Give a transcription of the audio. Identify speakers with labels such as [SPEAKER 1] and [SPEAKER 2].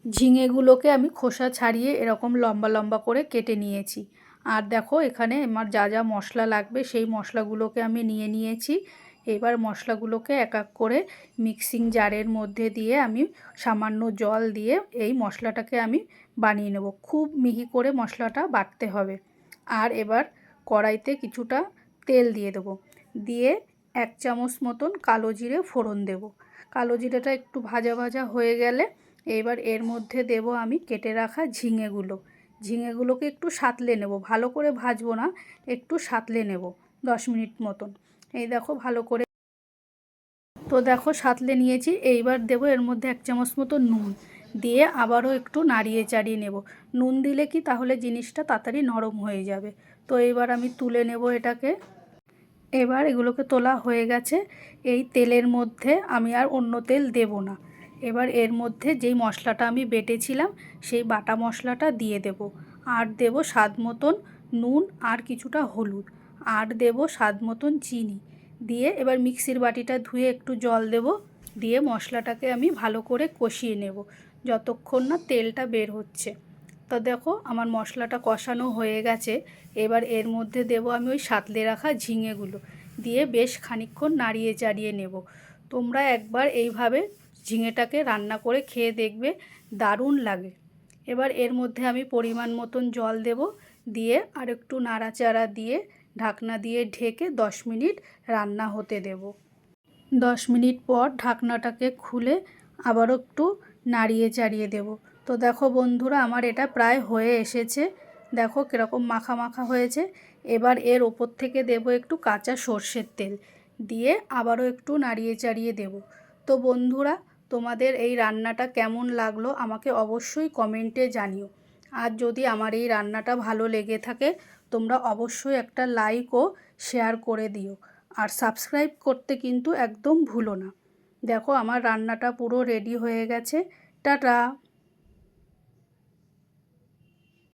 [SPEAKER 1] ঝিঙেগুলোকে আমি খোসা ছাড়িয়ে এরকম লম্বা লম্বা করে কেটে নিয়েছি। আর দেখো এখানে আমার যা যা মশলা লাগবে সেই মশলাগুলোকে আমি নিয়ে নিয়েছি। এবার মশলাগুলোকে এক এক করে মিক্সিং জারের মধ্যে দিয়ে আমি সামান্য জল দিয়ে এই মশলাটাকে আমি বানিয়ে নেব। খুব মিহি করে মশলাটা বাটতে হবে। আর এবার কড়াইতে কিছুটা তেল দিয়ে দেবো, দিয়ে 1 চামচ মতন কালো জিরে ফোড়ন দেব। কালো জিরেটা একটু ভাজা ভাজা হয়ে গেলে এবার এর মধ্যে দেব আমি কেটে রাখা ঝিঙেগুলোকে একটু সাঁতলে নেব, ভালো করে ভাজবো না, একটু সাঁতলে নেব 10 মিনিট মতন। এই দেখো ভালো করে তো দেখো সাঁতলে নিয়েছি। এইবার দেব এর মধ্যে 1 চামচ মতো নুন দিয়ে আবারও একটু নাড়িয়ে চাড়িয়ে নেব। নুন দিলে কি তাহলে জিনিসটা তাড়াতাড়ি নরম হয়ে যাবে। তো এবার আমি তুলে নেব এটাকে। এবার এগুলোকে তোলা হয়ে গেছে। এই তেলের মধ্যে আমি আর অন্য তেল দেব না। এবার এর মধ্যে যেই মশলাটা আমি বেটেছিলাম সেই বাটা মশলাটা দিয়ে দেব। আর দেব স্বাদ মতন নুন আর কিছুটা হলুদ, আর দেব স্বাদ মতন চিনি দিয়ে এবার মিক্সির বাটিটা ধুয়ে একটু জল দেব, দিয়ে মশলাটাকে আমি ভালো করে কষিয়ে নেব যতক্ষণ না তেলটা বের হচ্ছে। তো দেখো আমার মশলাটা কষানো হয়ে গেছে। এবার এর মধ্যে দেব আমি ওই সাঁতলে রাখা ঝিঙেগুলো দিয়ে বেশ খানিকক্ষণ নাড়িয়ে চাড়িয়ে নেব। তোমরা একবার এইভাবে ঝিঙেটাকে রান্না করে খেয়ে দেখবে, দারুণ লাগে। এবার এর মধ্যে আমি পরিমাণ মতন জল দেব, দিয়ে আর একটু নাড়াচাড়া দিয়ে ঢাকনা দিয়ে ঢেকে 10 মিনিট রান্না হতে দেব। 10 মিনিট পর ঢাকনাটাকে খুলে আবারও একটু নাড়িয়ে চাড়িয়ে দেব। তো দেখো বন্ধুরা আমার এটা প্রায় হয়ে এসেছে। দেখো কীরকম মাখা মাখা হয়েছে। এবার এর ওপর থেকে দেব একটু কাঁচা সর্ষের তেল, দিয়ে আবারও একটু নাড়িয়ে চাড়িয়ে দেব। তো বন্ধুরা তোমাদের এই রান্নাটা কেমন লাগলো আমাকে অবশ্যই কমেন্টে জানিও। আর যদি আমার এই রান্নাটা ভালো লেগে থাকে তোমরা অবশ্যই একটা লাইক ও শেয়ার করে দিও। আর সাবস্ক্রাইব করতে কিন্তু একদম ভুলো না। দেখো আমার রান্নাটা পুরো রেডি হয়ে গেছে। টাটা।